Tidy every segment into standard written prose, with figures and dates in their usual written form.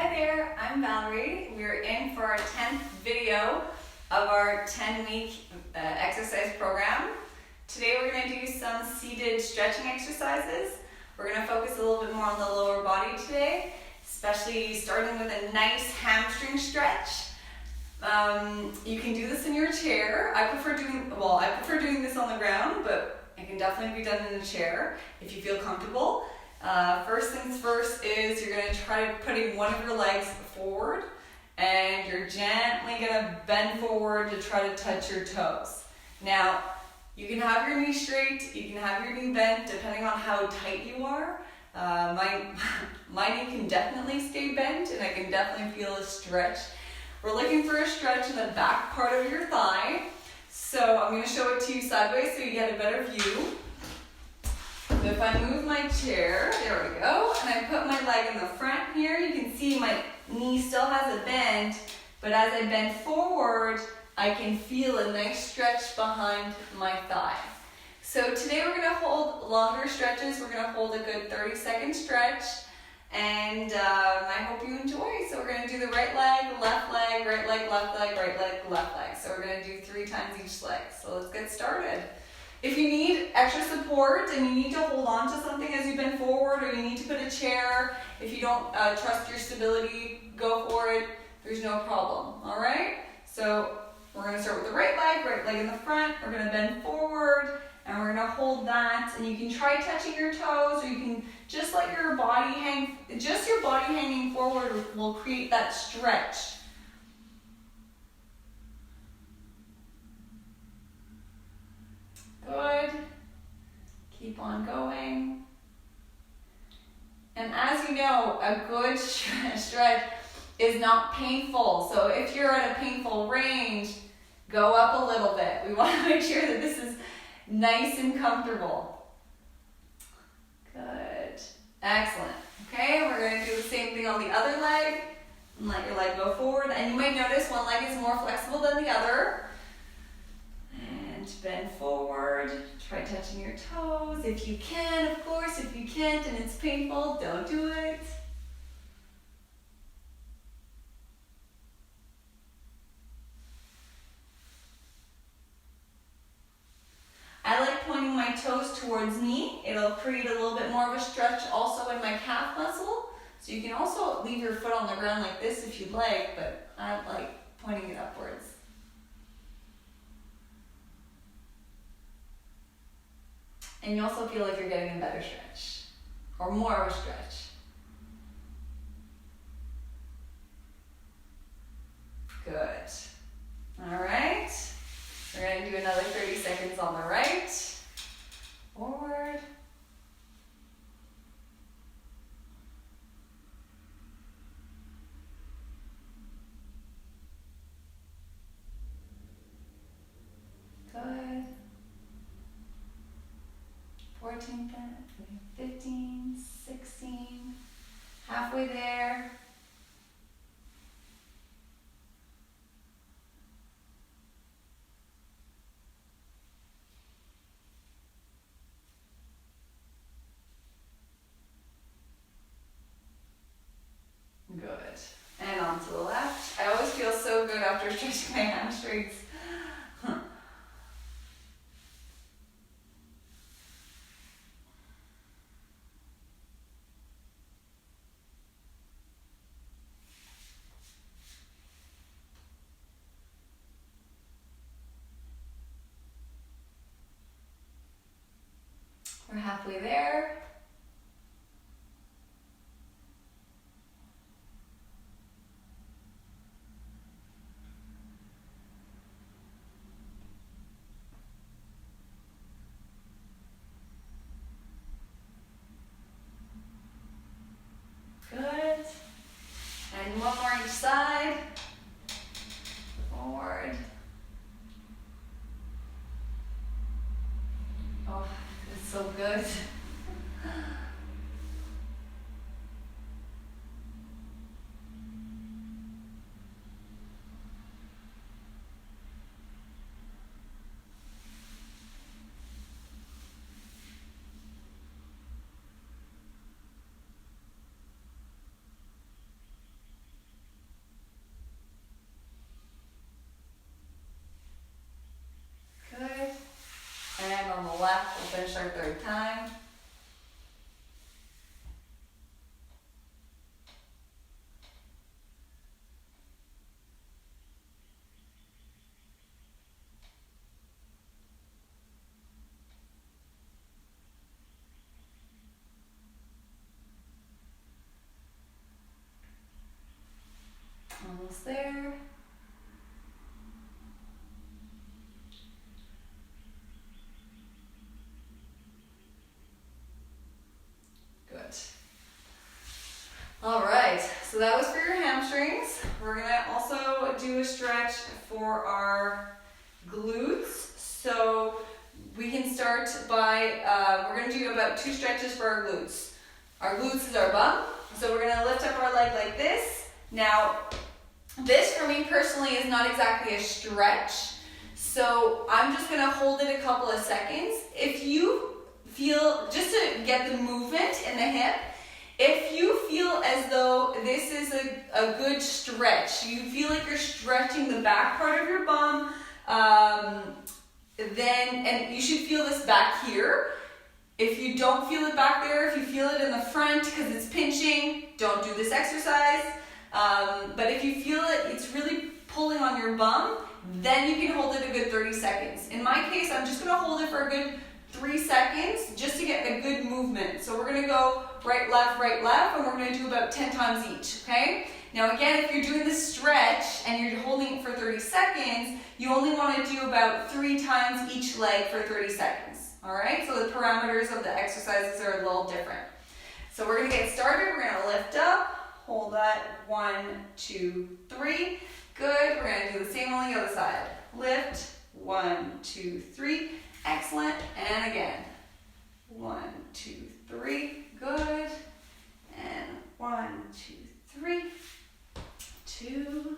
Hi there, I'm Valerie. We're in for our 10th video of our 10-week exercise program. Today we're going to do some seated stretching exercises. We're going to focus a little bit more on the lower body today, especially starting with a nice hamstring stretch. You can do this in your chair. I prefer doing this on the ground, but it can definitely be done in a chair if you feel comfortable. First things first is you're going to try putting one of your legs forward, and you're gently going to bend forward to try to touch your toes. Now, you can have your knee straight, you can have your knee bent depending on how tight you are. My knee can definitely stay bent, and I can definitely feel a stretch. We're looking for a stretch in the back part of your thigh. So I'm going to show it to you sideways so you get a better view. So if I move my chair, there we go, and I put my leg in the front here, you can see my knee still has a bend, but as I bend forward, I can feel a nice stretch behind my thigh. So today we're going to hold longer stretches. We're going to hold a good 30-second stretch, and I hope you enjoy. So we're going to do the right leg, left leg, right leg, left leg, right leg, left leg. So we're going to do 3 times each leg. So let's get started. If you need extra support and you need to hold on to something as you bend forward, or you need to put a chair, if you don't trust your stability, go for it. There's no problem, all right? So we're going to start with the right leg in the front. We're going to bend forward, and we're going to hold that. And you can try touching your toes, or you can just let your body hang. Just your body hanging forward will create that stretch. Good. Keep on going. And as you know, a good stretch is not painful. So if you're at a painful range, go up a little bit. We want to make sure that this is nice and comfortable. Good. Excellent. Okay, we're going to do the same thing on the other leg. And let your leg go forward. And you might notice one leg is more flexible than the other. Bend forward, try touching your toes if you can, of course. If you can't and it's painful, don't do it. I like pointing my toes towards me. It'll create a little bit more of a stretch also in my calf muscle. So you can also leave your foot on the ground like this if you'd like, but I like pointing it upwards. And you also feel like you're getting a better stretch, or more of a stretch. Good. All right. We're going to do another 30 seconds on the right. Forward. Good. 14, 15, 16, halfway there. Good. And on to the left. I always feel so good after stretching my hamstrings. We're halfway there. Good. And one more each side. Forward. Oh, it's so good. finish our third time. Almost there. Good. All right, so that was for your hamstrings. We're gonna also do a stretch for our glutes. So we can start by, we're gonna do about 2 stretches for our glutes. Our glutes is our bum. So we're gonna lift up our leg like this. Now, this for me personally is not exactly a stretch. So I'm just gonna hold it a couple of seconds. If you feel, just to get the movement in the hip, if you feel as though this is a good stretch, you feel like you're stretching the back part of your bum, and you should feel this back here. If you don't feel it back there, if you feel it in the front because it's pinching, don't do this exercise. But if you feel it, it's really pulling on your bum, then you can hold it a good 30 seconds. In my case, I'm just gonna hold it for a good 3 seconds just to get a good movement. So we're gonna go right, left, and we're gonna do about 10 times each, okay? Now again, if you're doing this stretch and you're holding it for 30 seconds, you only wanna do about 3 times each leg for 30 seconds, all right? So the parameters of the exercises are a little different. So we're gonna get started. We're gonna lift up, hold that, 1, 2, 3. Good, we're gonna do the same on the other side. Lift, 1, 2, 3. Excellent, and again. 1, 2, 3. Good. And 1, 2, 3. 2.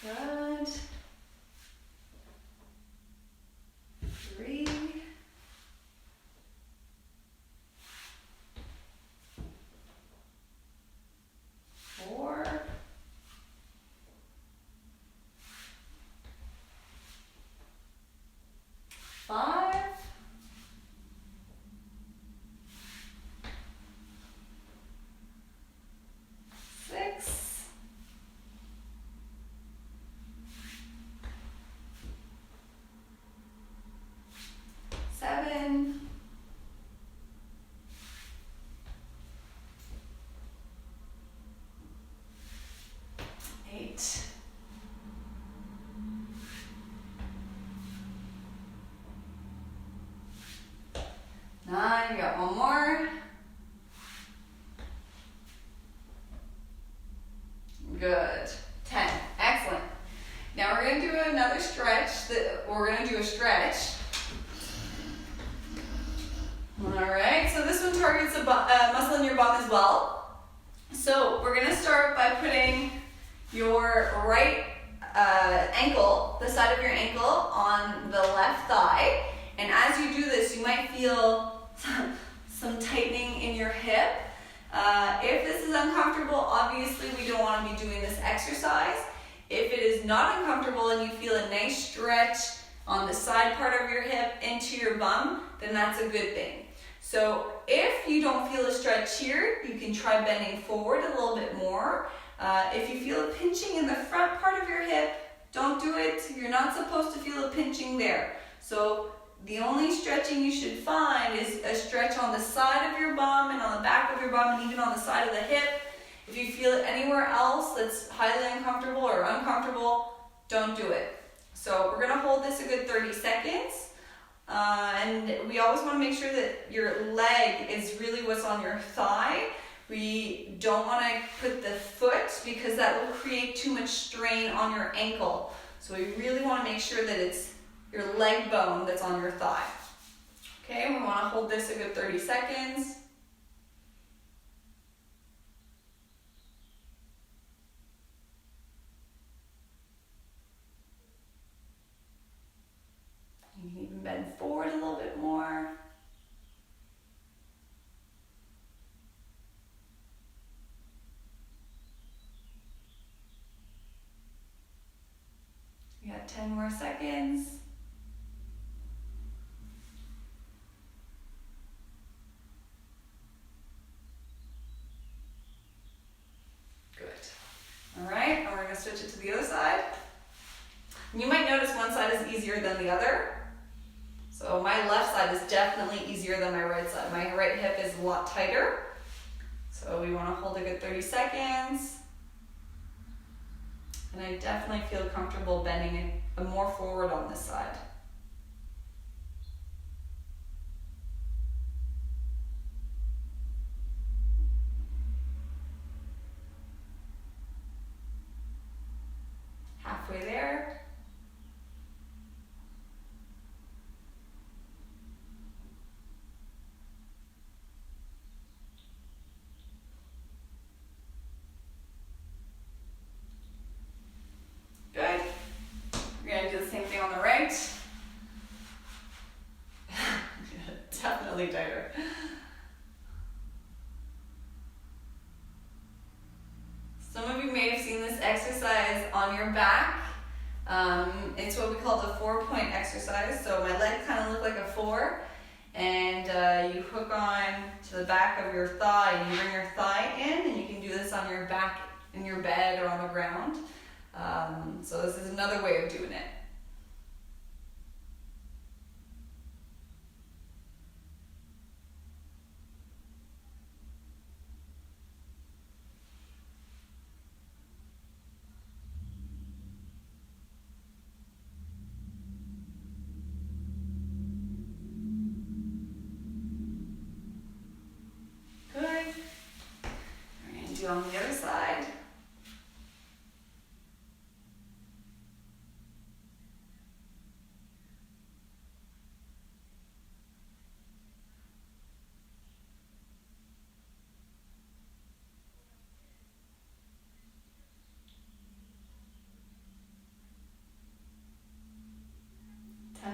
Good. 3. 4. 5. 6. 7. 8. 9, we got one more. Good. 10. Excellent. Now we're going to do another stretch. We're going to do a stretch. Alright, so this one targets a muscle in your bum as well. So we're going to start by putting your right ankle, the side of your ankle, on the left thigh. And as you do this, you might feel some tightening in your hip. If this is uncomfortable, obviously we don't want to be doing this exercise. If it is not uncomfortable and you feel a nice stretch on the side part of your hip into your bum, then that's a good thing. So if you don't feel a stretch here, you can try bending forward a little bit more. If you feel a pinching in the front part of your hip, don't do it. You're not supposed to feel a pinching there. So the only stretching you should find is a stretch on the side of your bum and on the back of your bum and even on the side of the hip. If you feel it anywhere else that's highly uncomfortable or uncomfortable, don't do it. So we're gonna hold this a good 30 seconds. And we always wanna make sure that your leg is really what's on your thigh. We don't wanna put the foot because that will create too much strain on your ankle. So we really wanna make sure that it's your leg bone that's on your thigh. Okay, we want to hold this a good 30 seconds. You can even bend forward a little bit more. You got 10 more seconds. easier than the other. So my left side is definitely easier than my right side. My right hip is a lot tighter. So we want to hold a good 30 seconds. And I definitely feel comfortable bending it more forward on this side. Halfway there. Good. We're going to do the same thing on the right. Definitely tighter. Some of you may have seen this exercise on your back. It's what we call the 4-point exercise. So my legs kind of look like a 4, and you hook on to the back of your thigh, and you bring your thigh in, and you can do this on your back in your bed or on the ground. So this is another way of doing it. Good. We're going to do on the other side.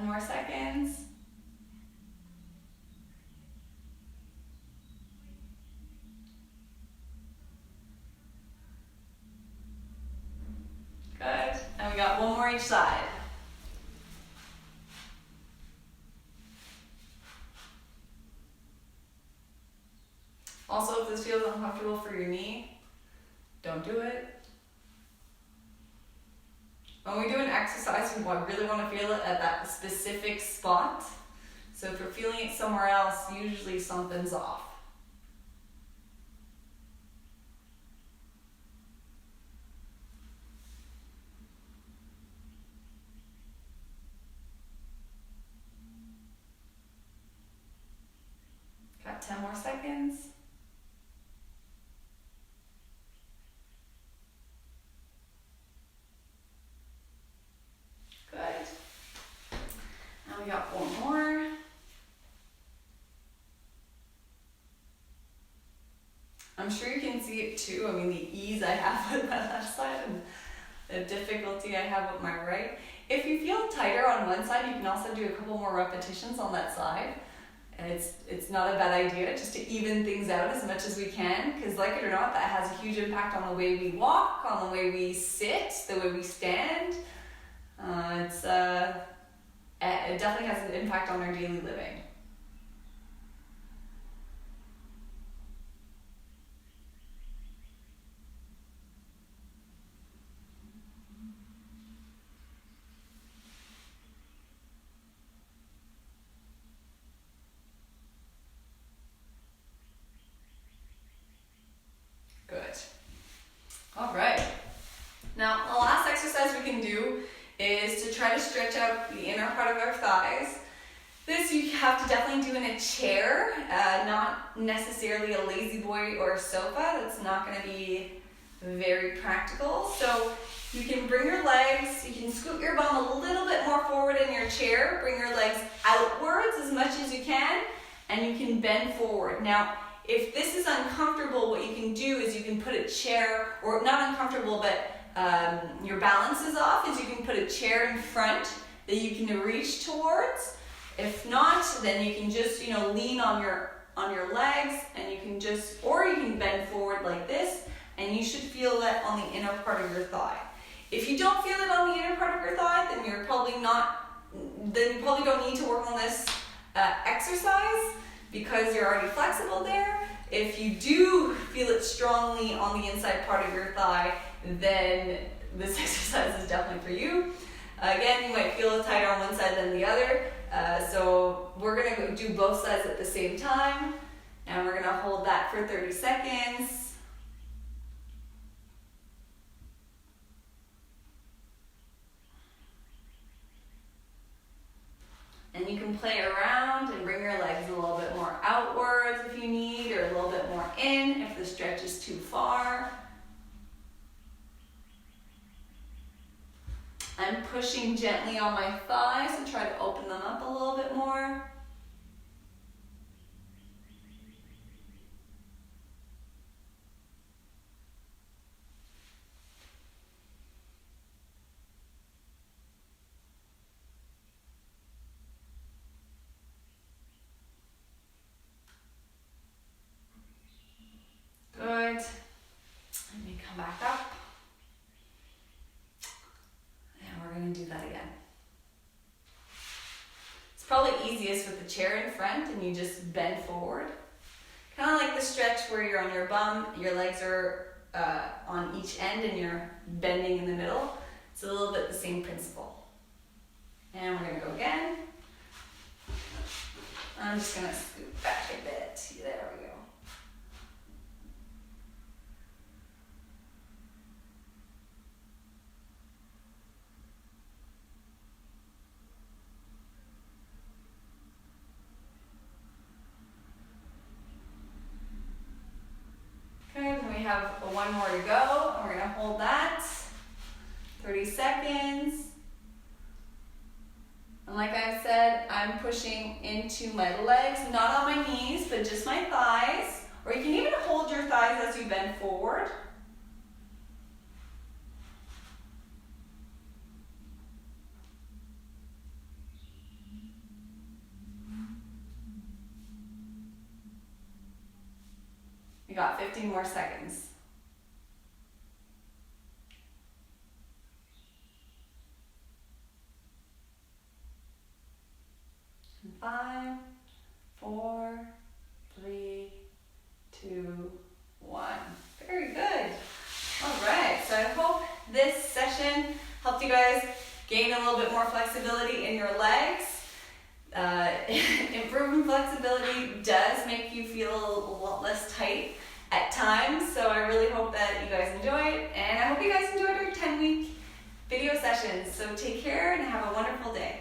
More seconds. Good. And we got one more each side. Also, if this feels uncomfortable for your knee, don't do it. When we do an exercise, we really want to feel it at that specific spot. So if you're feeling it somewhere else, usually something's off. Got 10 more seconds. We got one more. I'm sure you can see it too. I mean, the ease I have with my left side and the difficulty I have with my right. If you feel tighter on one side, you can also do a couple more repetitions on that side. And it's not a bad idea just to even things out as much as we can, because like it or not, that has a huge impact on the way we walk, on the way we sit, the way we stand. It definitely has an impact on our daily living. Good. All right. Now, the last exercise we can do is to try to stretch out the inner part of our thighs. This you have to definitely do in a chair, not necessarily a lazy boy or a sofa. That's not going to be very practical. So you can bring your legs, you can scoot your bum a little bit more forward in your chair, bring your legs outwards as much as you can, and you can bend forward. Now, if this is uncomfortable, what you can do is you can put a chair, or not uncomfortable, but your balance is off, is you can put a chair in front that you can reach towards. If not, then you can just, lean on your legs, and you can or you can bend forward like this, and you should feel that on the inner part of your thigh. If you don't feel it on the inner part of your thigh, then you probably don't need to work on this exercise, because you're already flexible there. If you do feel it strongly on the inside part of your thigh, then this exercise is definitely for you. Again, you might feel it tighter on side than the other. So we're gonna do both sides at the same time, and we're gonna hold that for 30 seconds. And you can play around and bring your legs a little bit more outwards if you need, or a little bit more in if the stretch is too far. I'm pushing gently on my thighs and try to open them up a little bit more. Good. Let me come back up. And we're going to do that again. It's probably easiest with the chair in front and you just bend forward. Kind of like the stretch where you're on your bum, your legs are on each end and you're bending in the middle. It's a little bit the same principle. And we're going to go again. I'm just going to scoot back a bit. There we go. We have one more to go, and we're going to hold that 30 seconds. And like I said, I'm pushing into my legs, not on my knees, but just my thighs. Or you can even hold your thighs as you bend forward. We got 15 more seconds. 5, 4, 3, 2, 1. Very good. All right, so I hope this session helped you guys gain a little bit more flexibility in your legs. Improving flexibility does make you feel a lot less tight at times, so I really hope that you guys enjoyed, and I hope you guys enjoyed our 10-week video sessions. So take care and have a wonderful day.